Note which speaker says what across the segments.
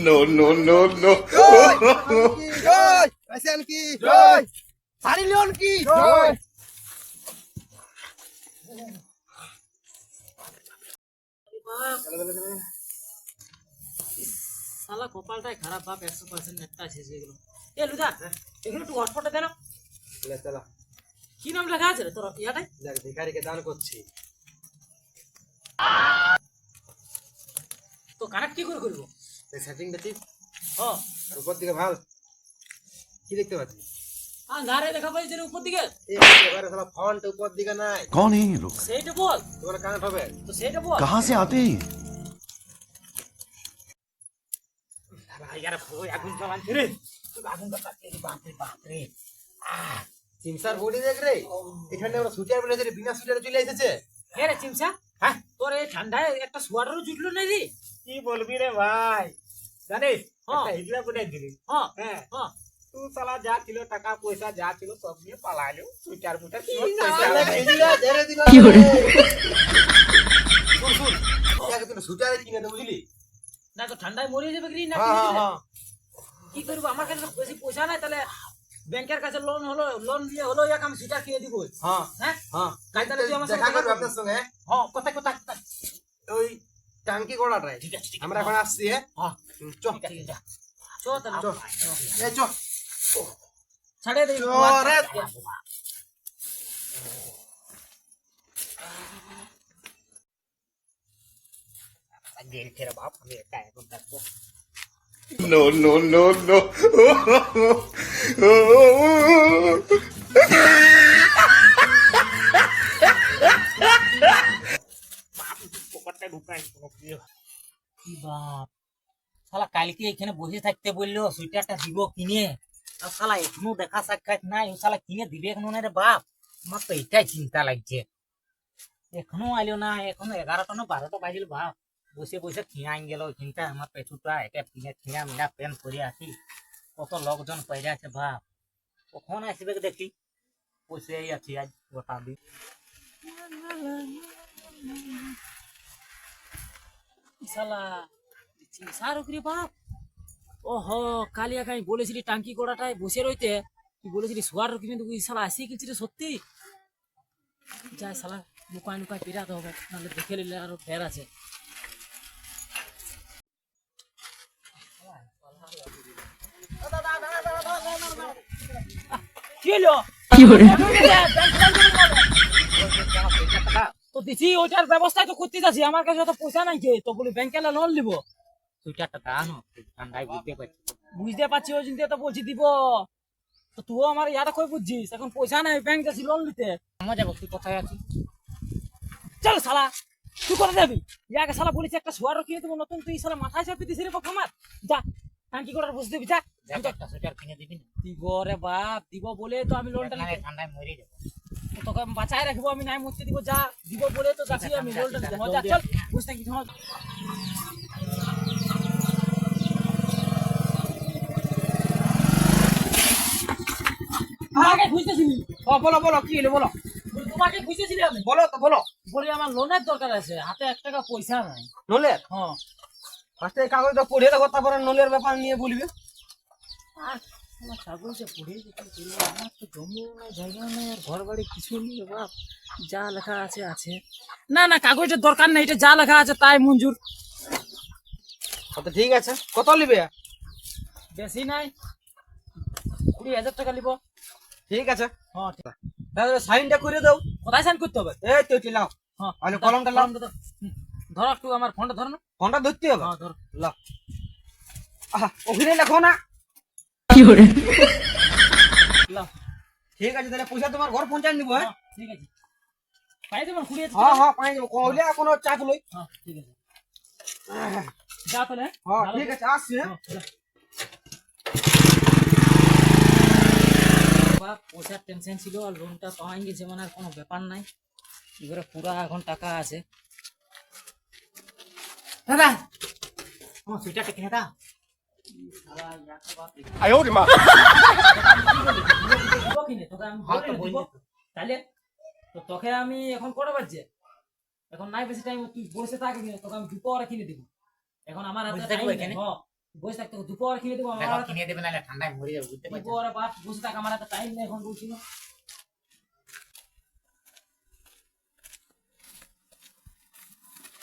Speaker 1: No, no, no, no.
Speaker 2: জয় Russian কি জয় সারিলিয়ন কি জয়
Speaker 3: শালা কপালটাই খারাপ বাপ 100% নেটটা শেষ হয়ে গেল। এ লুদা এগুলো একটু হটপটে দেন।
Speaker 2: চলো
Speaker 3: কি নাম লেখা আছে রে তোর ইয়াটাই?
Speaker 2: দেখ ভিখারিকে দান করছি
Speaker 3: তো কানেক্ট কি করে করবো?
Speaker 2: এই সেটিংটা ঠিক
Speaker 3: হ্যাঁ
Speaker 2: আর উপর দিকে ভাল কি দেখতে পাচ্ছিস
Speaker 3: ধারে দেখা পাই যে উপর দিকে
Speaker 2: এই এবারে শালা ফন্ট উপর দিকে নাই
Speaker 1: कौन है ये लोग?
Speaker 3: সেইটা বল।
Speaker 2: তোমার কানেক্ট হবে
Speaker 3: তো সেইটা বল।
Speaker 1: कहाँ से आते हैं?
Speaker 3: ভাই यार ওই আগুন জ্বালাচ্ছে রে। তুই আগুন জ্বালাচ্ছে রে বাপ রে বাপ রে।
Speaker 2: সিমসার বডি দেখ রে এখানে আমরা সুটার বলে যে বিনা সুটারে চলে এসেছে
Speaker 3: কে রে চিমসা? হ্যাঁ তোর এই ঠান্ডায় একটা সোয়াটারও জুটলো না রে।
Speaker 4: কি বলবি রে ভাই জানিস
Speaker 3: হ্যাঁ।
Speaker 4: একটা হিজলা করে দিলি
Speaker 3: হ্যাঁ
Speaker 4: হ্যাঁ
Speaker 3: হ্যাঁ
Speaker 4: তুই সালা যা ছিল টাকা পয়সা যা ছিল সব নিয়ে পালাইলো সুইটার মুটার
Speaker 2: ধরে দিল
Speaker 5: কি করে?
Speaker 2: শুন শুন আগে তুমি সুটারে কিনে দে বুঝলি
Speaker 3: না তো ঠান্ডায় মরে যাবে কি না?
Speaker 2: হ্যাঁ
Speaker 3: কি করবো আমার কাছে তো বেশি পয়সা নাই, তাহলে ব্যাংকের কাছে লোন হলো, লোন দিয়ে হলো এক আমি সেটা কিনে দিব।
Speaker 2: হ্যাঁ
Speaker 3: হ্যাঁ
Speaker 2: হ্যাঁ
Speaker 3: কাল তাহলে তুই আমার
Speaker 2: দেখা
Speaker 3: সাথে
Speaker 2: করবে আপনার সঙ্গে
Speaker 3: হ্যাঁ কোথায় কোথায় কোথায়?
Speaker 2: ওই টাঙ্কি গোড়াটাই
Speaker 3: ঠিক আছে ঠিক আছে
Speaker 2: আমরা এখন আসছি হ্যাঁ
Speaker 3: হ্যাঁ
Speaker 2: চ
Speaker 3: ঠিক আছে ঠিক আছে চো তাহলে
Speaker 2: চ এই চ
Speaker 3: ছাড়ে দে
Speaker 2: চো রে
Speaker 4: গেল ফের বাপ আমি একটা এখন দেখবো
Speaker 1: No, no, no, no.
Speaker 4: পকেটে ঢুকাই কোনো কি
Speaker 3: কি বাপ, শালা কালকে এখানে বসে থাকতে বললো সুইটারটা দিব কিনে, আর শালা এখনো দেখা সাক্ষাৎ নাই, ও শালা কিনে দিবে এখনো না রে বাপ। আমার তো এটাই চিন্তা লাগছে, এখনো আইলো না, এখনো 11টা না 12টা বাজিল বাপ। বসে বসে খিয়াই গেল ওইখানটা, আমার পেছুটা এটা পিনে খিয়া মিনা প্যান্ট পরে আছি, কত লোকজন পয়রা আছে বাপ, কখন আসবে দেখি। বসেই আছি আজ গোটা দিন। শালা সারুকরি বাপ, ওহো কালিয়া আমি বলেছিলি টাঙ্কি গোড়াটায় বসে রইতে, তুই বলেছিলি সোয়ার কিনে দেবো, শালা আসি কিনছি রে সত্যি। যাই শালা লুকায় লুকায় পেরাতে হবে, নাহলে দেখে নিলে আরো ফের আছে। কি হলো?
Speaker 5: কি করে?
Speaker 3: তো দিছি ওইটার ব্যবস্থা তো করতে যাচ্ছি, আমার কাছে তো পয়সা নাই, কে তো বলি ব্যাংকে লোন নিবো। সুইটার টাকা আনো, ঠান্ডায় বুঝতে পারছি ওই জন্য তো বলছি দিব। তো তুইও আমার ইয়াটা কই বুঝছিস, এখন পয়সা নাই, ব্যাংক যাচ্ছি লোন নিতে। আমার যাবো, তুই কোথায় আছিস? চল শালা, তুই কোথায় যাবি? ইয়াকে শালা বলেছি একটা সোয়ারও কিনে দেবো নতুন, তুই শালা মাথায় চাপি দিস রে বাপ আমার। যা টাঙ্কি করার বুঝতে দিবি, যা।
Speaker 4: একটা সুইটার কিনে দিবি না
Speaker 3: দিব রে বাপ, দিব বলে তো আমি লোনটা নিতে,
Speaker 4: ঠান্ডায় মরে যাবো
Speaker 3: তোকে আমি বাঁচায় রাখবো, আমি নাই মরতে দিব, যা দিব বলে তো যাচ্ছি আমি লোনটা নিতে। যা চল, বুঝ থাকি তোমার। তোমাকে খুঁজতেছিলি?
Speaker 2: বলো বলো কি হলো বলো
Speaker 3: তোমাকে খুঁজতেছিলি আমি।
Speaker 2: বলো তো বলো
Speaker 3: বলি আমার লোনের দরকার আছে, হাতে 1 টাকা পয়সা নাই।
Speaker 2: নলের
Speaker 3: হ্যাঁ
Speaker 2: ফার্স্টে কাগজটা পড়ে দেখো, তারপরে নলের ব্যাপার নিয়ে বলবে
Speaker 3: আমার কাগজে পড়ে যেতে বললো, আমার তো জমিও নাই, জায়গা নেই, আর ঘর বাড়ি কিছু নেই বাপ, যা লেখা আছে আছে। না না কাগজের দরকার নেই, এটা যা লেখা আছে তাই মঞ্জুর।
Speaker 2: আচ্ছা ঠিক আছে কত নিবে
Speaker 3: বেশি নাই, 20,000 টাকা নিব।
Speaker 2: ঠিক আছে
Speaker 3: হ্যাঁ ঠিক আছে।
Speaker 2: তাহলে সাইনটা করে দাও
Speaker 3: কোথায় সাইন করতে হবে?
Speaker 2: এই তো লাও
Speaker 3: হ্যাঁ
Speaker 2: আরে কলমটা লাও।
Speaker 3: কলমটা দাও। ধরো একটু আমার ফোনটা ধরো না।
Speaker 2: ফোনটা ধরতে হবে
Speaker 3: হ্যাঁ ধরো।
Speaker 2: লাও ওখানে লেখো না
Speaker 5: কি করে?
Speaker 3: লাও।
Speaker 2: ঠিক আছে তাহলে পয়সা তোমার ঘর পৌঁছায় নিবো হ্যাঁ
Speaker 3: হ্যাঁ, ঠিক আছে। পাই দেবেন 20,000
Speaker 2: হ্যাঁ
Speaker 3: টাকা?
Speaker 2: হ্যাঁ পাই যাবো কইলে কোনো চাপ লই
Speaker 3: হ্যাঁ ঠিক আছে, যা তাহলে।
Speaker 2: হ্যাঁ
Speaker 3: ভালো
Speaker 2: ঠিক আছে আসছি হ্যাঁ
Speaker 3: হ্যাঁ, যা। বাপ পয়সার টেনশন ছিল, আর লোনটা পাওয়া গেছে মানে আর কোনো ব্যাপার নাই, এবারে পুরা এখন টাকা আছে। দাদা আমার সুইটারটা কিনে দাও।
Speaker 1: आयो रे माँ
Speaker 3: দিব কিনে তোকে আমি বলে দিব। তাহলে তো তোকে আমি এখন কটা বাজছে, এখন নাই বেশি টাইম, তুই বসে থাকে কিনে তোকে আমি 2 পরে কিনে দিব। এখন আমার হাতে
Speaker 4: বসে থাকবো
Speaker 3: time নেই।
Speaker 4: এখানে?
Speaker 3: হ্যাঁ, বসে থাকতে হবে, দুপুর কিনে দেবো
Speaker 4: দেখো
Speaker 3: আমার
Speaker 4: কিনে দেবে নাহলে ঠান্ডায় মরে যাবে বুঝতে পারছো
Speaker 3: দুপুরে বাপ বসে থাক, আমার হাতে টাইম নেই এখন বলছি না।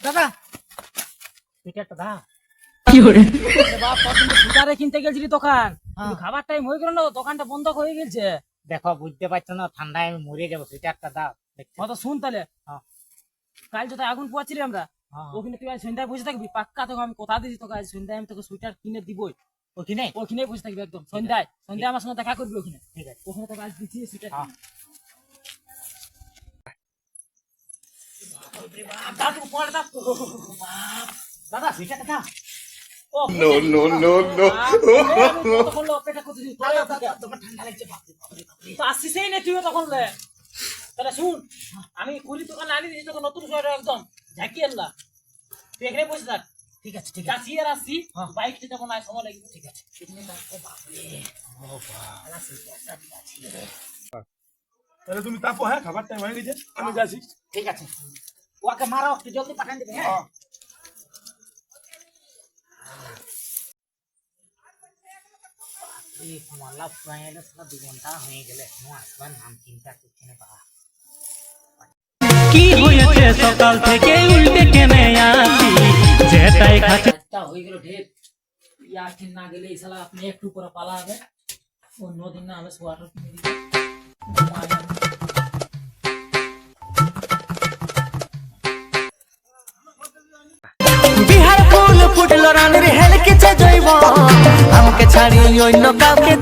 Speaker 3: দাদা সুইটারটা দা আরে বাপ, তোর কিন্তু সুইটারে কিনতে গেছিলি দোকান, কিন্তু খাবার টাইম হয়ে গেল না, দোকানটা বন্ধ হয়ে গেছে।
Speaker 4: দেখো বুঝতে পারছো না ঠান্ডায় আমি মরে যাবো সুইটারটা দাও দেখছো
Speaker 3: তো শুন তাহলে,
Speaker 4: হ্যাঁ।
Speaker 3: কাল যত আগুন পোয়াচ্ছিলি আমরা,
Speaker 4: হ্যাঁ।
Speaker 3: ওখানে তুই আজ সন্ধ্যায় বসে থাকবি পাক্কা, তোকে আমি কথা দিয়েছি, তোকে আজ সন্ধ্যায় আমি তোকে সুইটার কিনে দিবই।
Speaker 4: ওখানে
Speaker 3: ওখানে বসে থাকবি একদম সন্ধ্যায়, সন্ধ্যায় আমার সঙ্গে দেখা করবি ওখানে।
Speaker 4: ঠিক আছে
Speaker 3: ওখানে তোকে আজ দিচ্ছি সুইটার।
Speaker 4: হ্যাঁ।
Speaker 3: দাদা সুইটারটা দা। ও
Speaker 1: No, no, no, no.
Speaker 3: তখন অপেক্ষা করতেছি, তোমার ঠান্ডা লাগছে বাপরে বাপরে বাপরে। তো আসছিসই না তুইও তখন লে। তাহলে শুন, আমি কুলি দোকানে আনি দিয়েছি তোকে নতুন সোয়েটার একদম ঝাঁকি আনলা, তুই এখানে বসে থাক।
Speaker 4: ঠিক আছে ঠিক আছে
Speaker 3: যাচ্ছি আর আসছি, বাইকটা যখন আয় সময় লাগবে। ঠিক আছে
Speaker 5: তাহলে তুমি তাপো, হ্যাঁ খাবার টাইম হয়ে গেছে, আমি যাচ্ছি।
Speaker 3: ঠিক আছে, ওকে মারো একটু জলদি পাঠান দেবে। হ্যাঁ
Speaker 4: এই মালা প্রায় এলো সারা 2 ঘন্টা হয়ে গেলে এখনো আসবার নাম চিন্তা করছে না বাবা
Speaker 6: কি হয়েছে সকাল থেকে উল্টে কেনে আসি যেটাই খাচ্ছি
Speaker 3: একটা হয়ে গেল ঢের, ইয়ার ঠিক না গেলে এই শালা আপনি একটু পরে পালা হবে, অন্যদিন না হলে সোয়াটার কিনে দিবে।
Speaker 6: বিহার ফুল ফুটলো রানের হেলকেছে জৈব আমাকে ছাড়ি অন্য কাউকে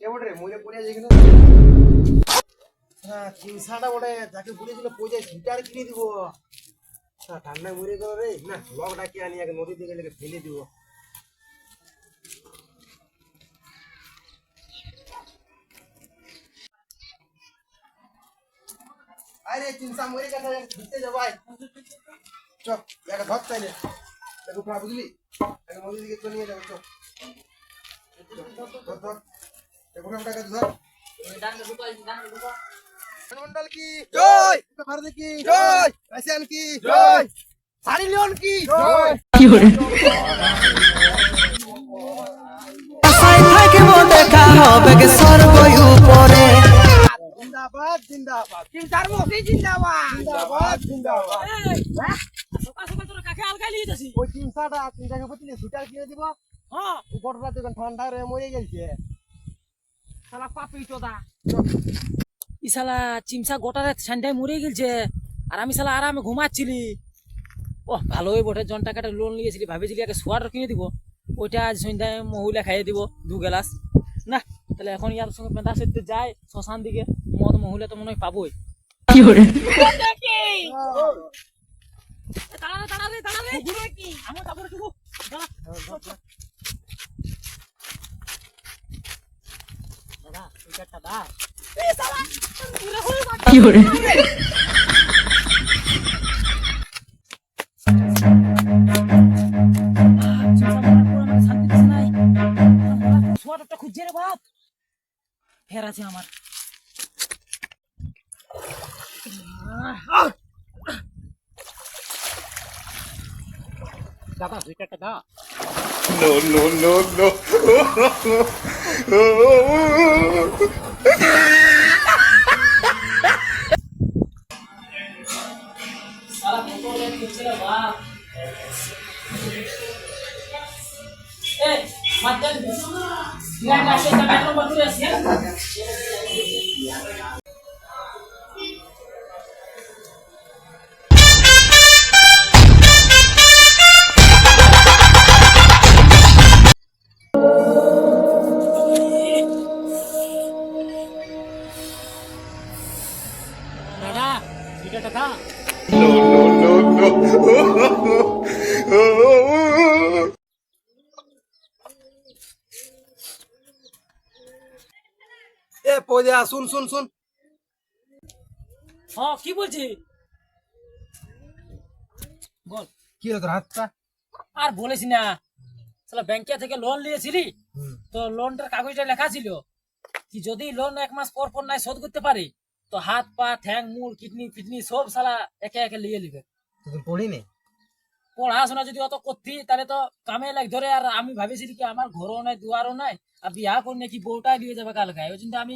Speaker 2: এবারে মরে পড়ে আছে এখানে। হ্যাঁ চিংসাটা ওটা যাকে বলেছিল পয়সা সুইটার কিনে দিব, ঠান্ডায় মরে গেল রে। না লক ডাকি আনি আগে নদী থেকে লেগে ফেলে দিব। আরে চিংসা মরে গেছে, ঘুরতে যাবো আয়। চল একটা ধর চাইলে দেখো প্রা বুঝলি, একটা নদী দিকে তো নিয়ে যাবো। চল ধর ধর দেখো টাকা ধর। মন্ডল কি জয়, ভারত কি জয়, রাশিয়ান কি জয়, সারি লিওন কি জয়।
Speaker 6: আশায় থাকিব দেখা হবে গে সর্বই উপরে
Speaker 2: জিন্দাবাদ জিন্দাবাদ চিংসার মসি জিন্দাবাদ জিন্দাবাদ জিন্দাবাদ।
Speaker 3: সকাল সকাল তোরা কাকে আলগাই নিয়ে যাচ্ছি?
Speaker 2: ওই চিংসাটা চিংসাকে বলছিলি সুইটার কিনে দিব,
Speaker 3: হ্যাঁ
Speaker 2: উপরটা তো ঠান্ডা রে মরে গেছে।
Speaker 3: শালা পাপি চোদা, ই শালা চিমসা গোটারে ঠান্ডায় মরে গেছে, আর আমি শালা আরামে ঘুমাচ্ছিলি। ও ভালোই বটে, জন টাকাটা লোন নিয়েছিলি, ভাবেছিলি আগে সোয়াটার কিনে দিব, ওইটা আজ সন্ধ্যায় মহুলা খাইয়ে দিব 2 গ্লাস। না তাহলে এখন ইয়ার সঙ্গে পেঁদা সেরতে যায় শ্মশান দিকে, মদ মহুলা তো মনে হয় পাবোই। দাদা সুইটারটা দা। সোয়াটারটা খুঁজছে রে বাপ, ফের আছে আমার।
Speaker 4: দাদা সুইটারটা দাও
Speaker 1: No, no, no, no.
Speaker 3: সারা বোতলে খুঁজছে রে বাপ। এই মাদ্দান না না সে টাকা বাকি আছে।
Speaker 4: দাদা সুইটারটা দাও
Speaker 1: No, no, no, no.
Speaker 2: এ পয়দা শুন শুন শুন,
Speaker 3: হ্যাঁ কি বলছি বল।
Speaker 2: কি হলো তোর হাতটা?
Speaker 3: আর বলিস না, শালা ব্যাংকে থেকে লোন নিয়েছিলি, তো লোনটার কাগজটা লেখা ছিল কি যদি লোন 1 মাস পর পর নাই শোধ করতে পারি তো হাত পা ঠ্যাং মুড় কিডনি ফিডনি সব সালা একে একে লিয়ে নিবে।
Speaker 2: তুই পড়ি নে
Speaker 3: পড়াশোনা যদি অত করতি তাহলে তো কামে লাগ ধরে। আর আমি ভাবেছি কি আমার ঘরও নাই দুয়ারও নাই আর বিয়া করলে কি বউটাই নিয়ে যাবে কালকে, ওই জন্য আমি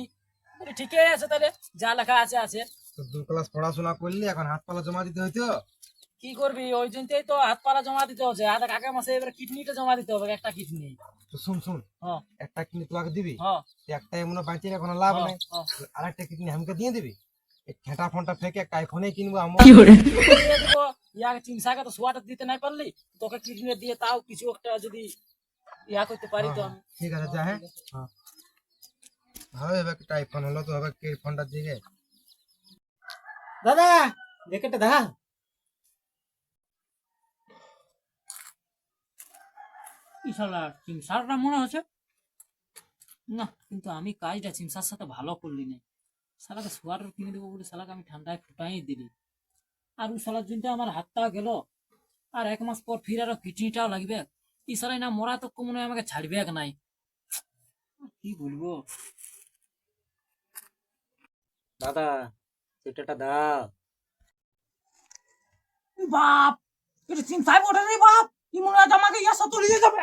Speaker 3: বলি, ঠিকই আছে তাহলে যা লেখা আছে আছে।
Speaker 2: তো 2 ক্লাস পড়াশোনা করলি, এখন হাত পালা জমা দিতে হইতো।
Speaker 3: কি করবি, ওই জন্যই তো হাত পালা জমা দিতে হচ্ছে। আর আগামী মাসে এবার কিডনিটা জমা দিতে হবে, একটা কিডনি।
Speaker 2: তো শুন
Speaker 3: হ্যাঁ
Speaker 2: একটা কিডনি তোকে দিবি,
Speaker 3: হ্যাঁ
Speaker 2: একটা এমন বাঁচিয়ে এখন লাভ
Speaker 3: হ্যাঁ,
Speaker 2: নাই,
Speaker 3: হ্যাঁ।
Speaker 2: আরেকটা কিডনি আমাকে দিয়ে দিবি। এই ঠেটা ফোনটা ফেকে একটা আইফোনে কিনবো আমরা।
Speaker 3: দিয়ে দিব, ইয়াকে চিনসাকে তো সোয়াটা দিতে নাই পারলি, তোকে কিডনি দিয়ে তাও কিছু একটা যদি ইয়া করতে পারি তো আমি।
Speaker 2: ঠিক আছে যা। হ্যাঁ ভালো হবে, একটা আইফোন হলো তো হবে কি ফোনটার দিকে।
Speaker 3: দাদা জ্যাকেটটা দেখা। কি শালা চিমসারটা মনে হচ্ছে না, কিন্তু আমি কাজটা চিমসার সাথে ভালো করলি না। শালাকে সোয়াটার কিনে দেবো বলে শালাকে আমি ঠান্ডায় ফুটাই দিলি, আর ও শালার জন্য আমার হাতটাও গেল। আর 1 মাস পর ফির আরো কিডনিটাও লাগবে। ই শালাই না মরা তো মনে হয় আমাকে ছাড়বে এক নাই। কি বলবো দাদা, সেটা দাও। বাপ এটা চিন্তায় পড়ে রে বাপ, কি মনে হয় আমাকে ইয়া সব তুলে দিয়ে যাবে।